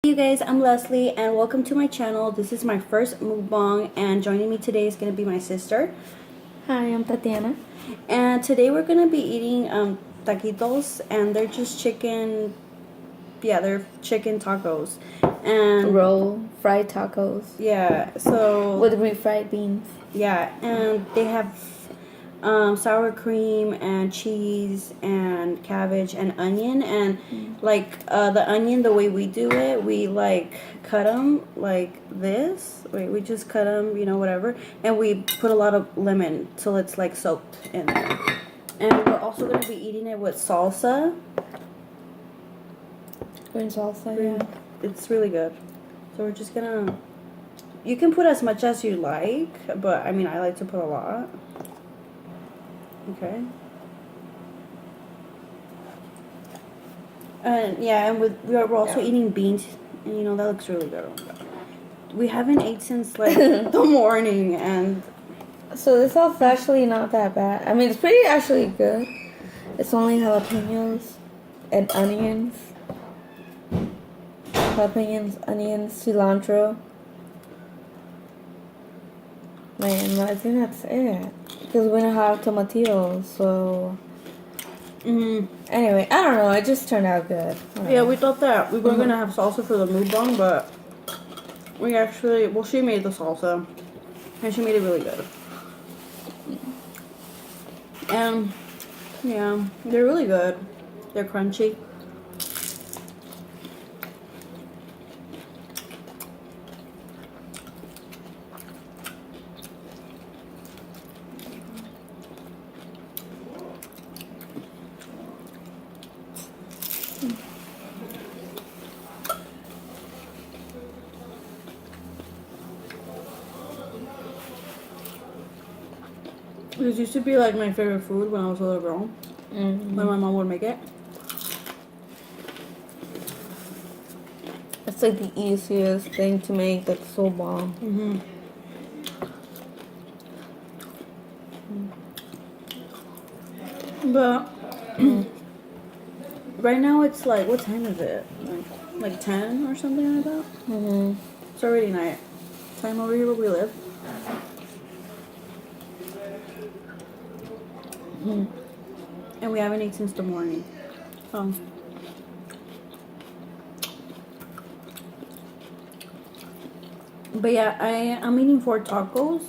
You guys, I'm Leslie and welcome to my channel. This is my first mukbang and joining me today is going to be my sister. Hi, I'm Tatiana. And today we're going to be eating taquitos, and they're just chicken, they're chicken tacos. And fried tacos. Yeah, so with refried beans. Yeah, and they have sour cream and cheese and cabbage and onion, and the onion, the way we do it, we cut them like this. We just cut them, whatever, and we put a lot of lemon till it's soaked in there. And we're also going to be eating it with salsa. Green salsa, yeah. It's really good. So we're just gonna, you can put as much as you like, but I mean, I like to put a lot. Okay. And yeah, and we're also eating beans, and that looks really good. We haven't ate since the morning, and so this sauce is actually not that bad. I mean, it's pretty actually good. It's only jalapenos and onions. Onions, cilantro. Man, I think that's it. Because we don't have tomatillos, so... Anyway, I don't know. It just turned out good. Yeah, we thought that we were going to have salsa for the mukbang, but we actually... Well, she made the salsa, and she made it really good. And, yeah, they're really good. They're crunchy. This used to be my favorite food when I was a little girl. When my mom would make it. It's the easiest thing to make. That's so bomb. But right now it's what time is it? Like 10 or something like that? It's already night time over here where we live. And we haven't eaten since the morning. But yeah, I'm eating 4 tacos.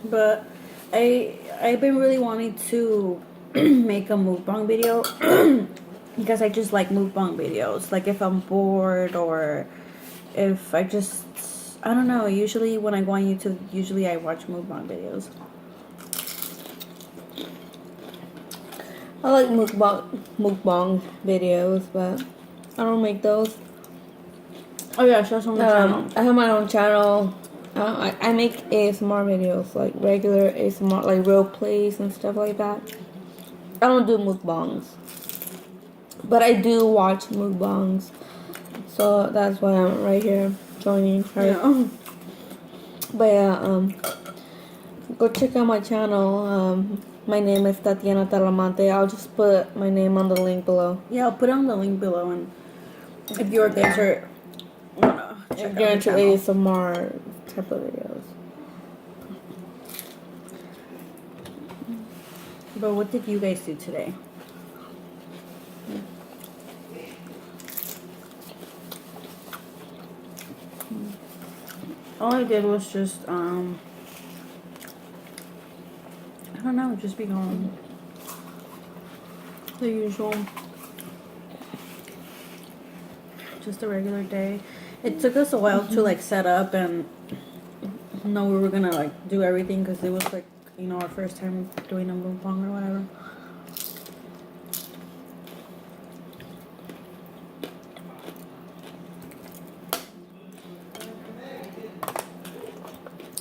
But I've been really wanting to make a mukbang video because I just like mukbang videos. Like if I'm bored or if I don't know. Usually when I go on YouTube, I watch mukbang videos. I like mukbang videos, but I don't make those. Oh yeah, that's on the channel. I have my own channel. I make ASMR videos, like regular ASMR, like role plays and stuff like that. I don't do mukbangs, but I do watch mukbangs, so that's why I'm right here joining her. Yeah. But yeah, go check out my channel. My name is Tatiana Talamante. I'll just put my name on the link below. Yeah, I'll put on the link below, and if you're there, if you're into ASMR type of videos. But what did you guys do today? All I did was just I don't know, just be home. The usual. Just a regular day. It took us a while to set up and know we were gonna do everything because it was our first time doing a mukbang or whatever.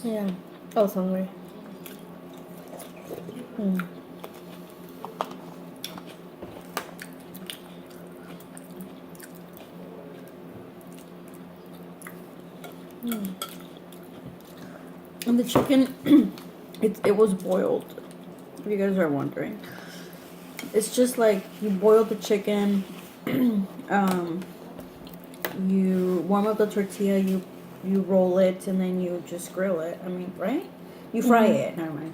Yeah, I was hungry. And the chicken, it was boiled. If you guys are wondering, it's just like you boil the chicken. You warm up the tortilla. You roll it and then you just grill it. I mean, right? You fry it. Never mind.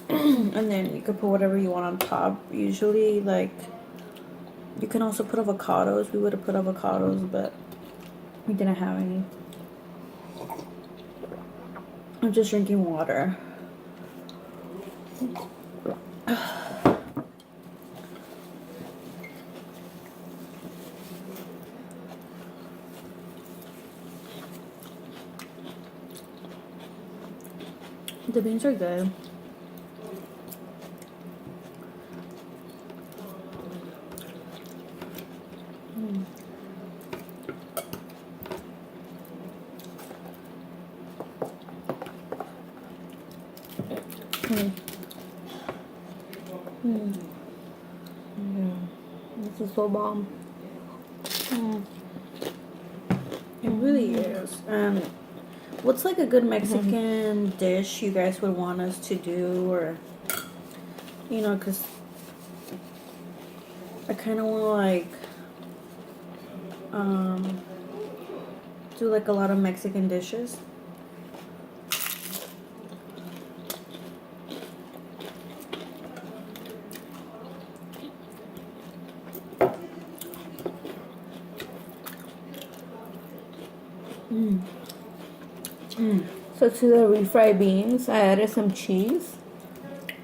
And then you could put whatever you want on top. Usually, like, you can also put avocados. We would have put avocados, but we didn't have any. I'm just drinking water. The beans are good. Yeah, this is so bomb. It really is. What's like a good Mexican dish you guys would want us to do, or because I kind of want to like do like a lot of Mexican dishes. So to the refried beans, I added some cheese,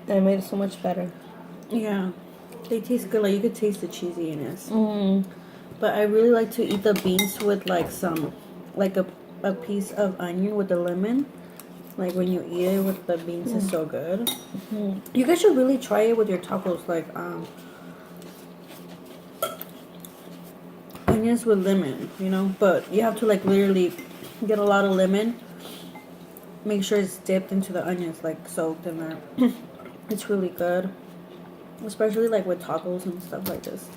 and it made it so much better. Yeah, they taste good. Like you could taste the cheesiness. But I really like to eat the beans with like a piece of onion with the lemon. Like when you eat it with the beans, it's so good. You guys should really try it with your tacos. Like onions with lemon, But you have to like literally get a lot of lemon. Make sure it's dipped into the onions, like soaked in there. It's really good, especially like with tacos and stuff like this.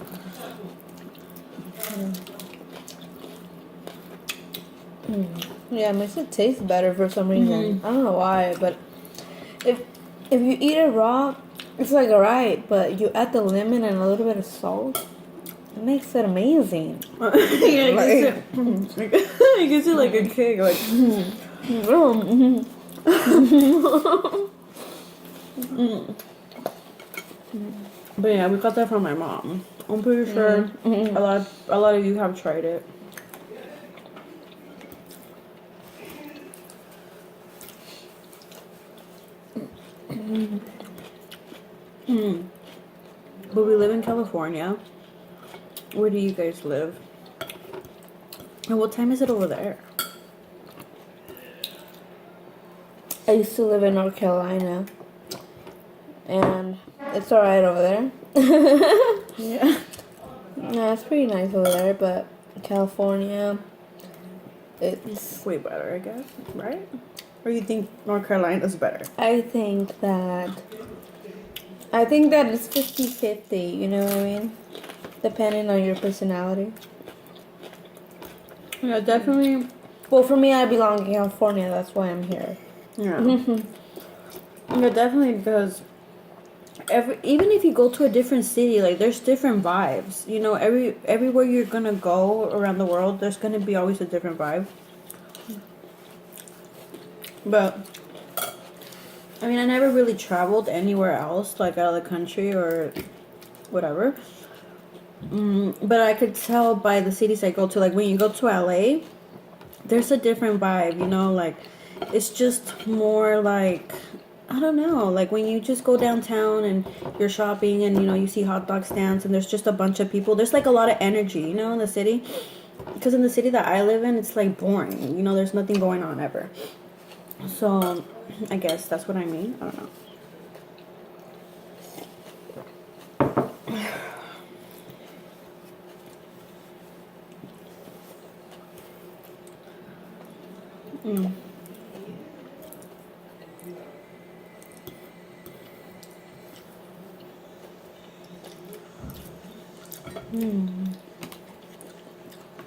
Yeah, it makes it taste better for some reason. I don't know why, but if you eat it raw, it's like alright, but you add the lemon and a little bit of salt, it makes it amazing. Yeah, it gives you like a kick, like. But yeah, we got that from my mom. I'm pretty sure a lot of you have tried it. But we live in California. Where do you guys live? And what time is it over there? I used to live in North Carolina, and it's alright over there. Yeah. Yeah, it's pretty nice over there, but California, it's... way better, I guess, right? Or you think North Carolina's better? I think that it's 50-50, you know what I mean? Depending on your personality. Yeah, definitely. Well, for me, I belong in California, that's why I'm here. Yeah. Yeah, definitely, because even if you go to a different city, like there's different vibes. Everywhere you're gonna go around the world, there's gonna be always a different vibe. But I mean, I never really traveled anywhere else, like out of the country or whatever. But I could tell by the cities I go to, like when you go to LA, there's a different vibe, like it's just more like, I don't know, like when you just go downtown and you're shopping and you see hot dog stands and there's just a bunch of people, there's like a lot of energy, in the city. Because in the city that I live in, it's like boring, there's nothing going on ever. So I guess that's what I mean. I don't know.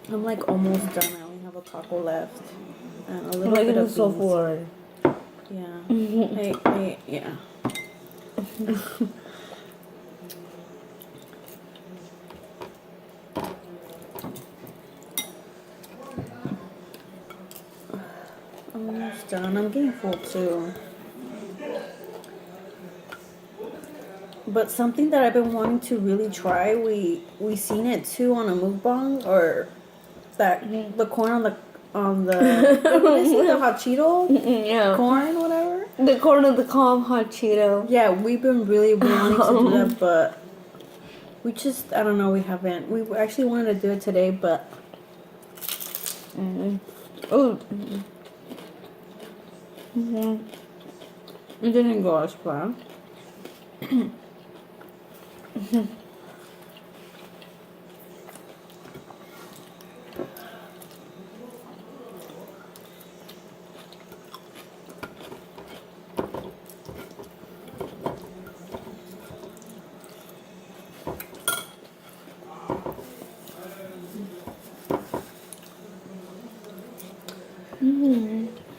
I'm like almost done. I only have a taco left. and a I'm little bit making of it so beans. full already. Yeah. Yeah. Almost done. I'm getting full too. But something that I've been wanting to really try, we seen it too on a mukbang, or that the corn on the what is it, the hot Cheeto Yeah. corn, whatever. The corn of the calm hot Cheeto. Yeah, we've been really wanting to do that, but we just, I don't know, we haven't. We actually wanted to do it today, but Oh. it didn't go as planned.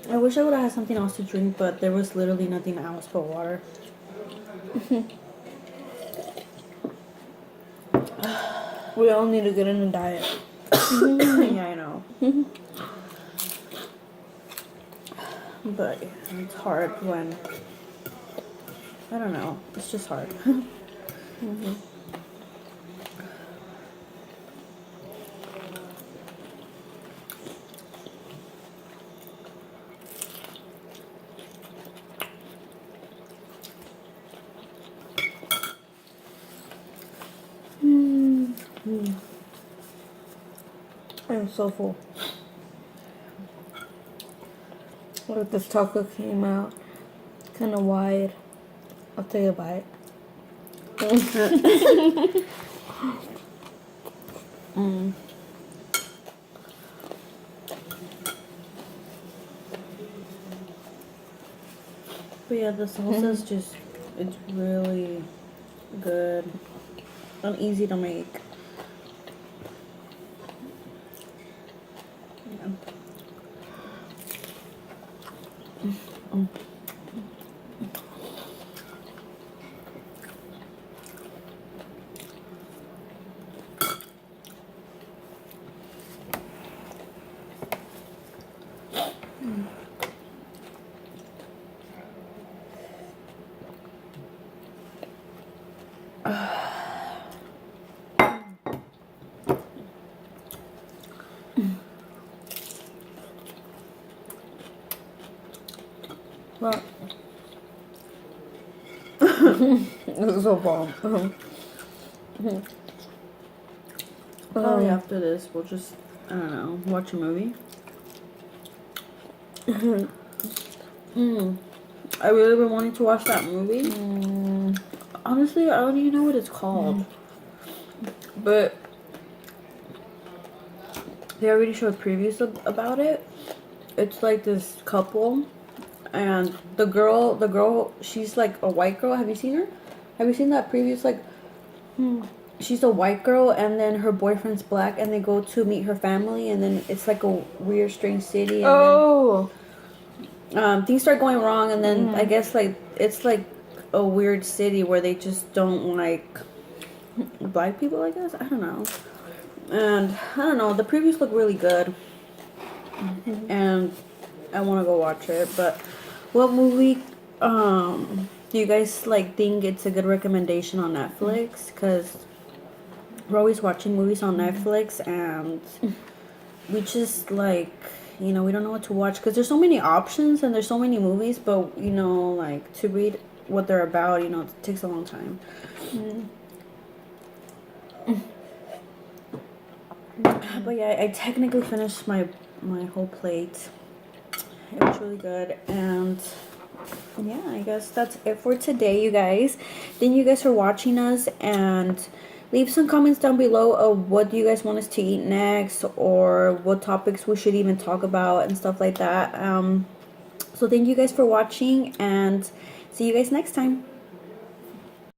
I wish I would have had something else to drink, but there was literally nothing else but water. We all need to get in a diet. Yeah, I know. But yeah, it's hard when, I don't know, it's just hard. I'm so full. Look, this taco came out kind of wide. I'll take a bite. But yeah, the salsa is just, it's really good and easy to make. Yeah. Well, this is so bomb. Probably after this, we'll just, I don't know, watch a movie. I really been wanting to watch that movie. Honestly, I don't even know what it's called. But they already showed previews about it. It's like this couple, and the girl, she's like a white girl. Have you seen her? Have you seen that previous, like, she's a white girl, and then her boyfriend's black, and they go to meet her family, and then it's like a weird, strange city, and then things start going wrong, and then I guess like it's like a weird city where they just don't like black people, I guess. I don't know. And I don't know, the previews look really good, and I want to go watch it. But what movie do you guys like think it's a good recommendation on Netflix? Because we're always watching movies on Netflix, and we just like, you know, we don't know what to watch because there's so many options and there's so many movies, but you know, like to read what they're about, you know, it takes a long time. But yeah, I technically finished my whole plate. It was really good, and yeah, I guess that's it for today, you guys. Thank you guys for watching us, and leave some comments down below of what do you guys want us to eat next, or what topics we should even talk about and stuff like that. So thank you guys for watching, and see you guys next time.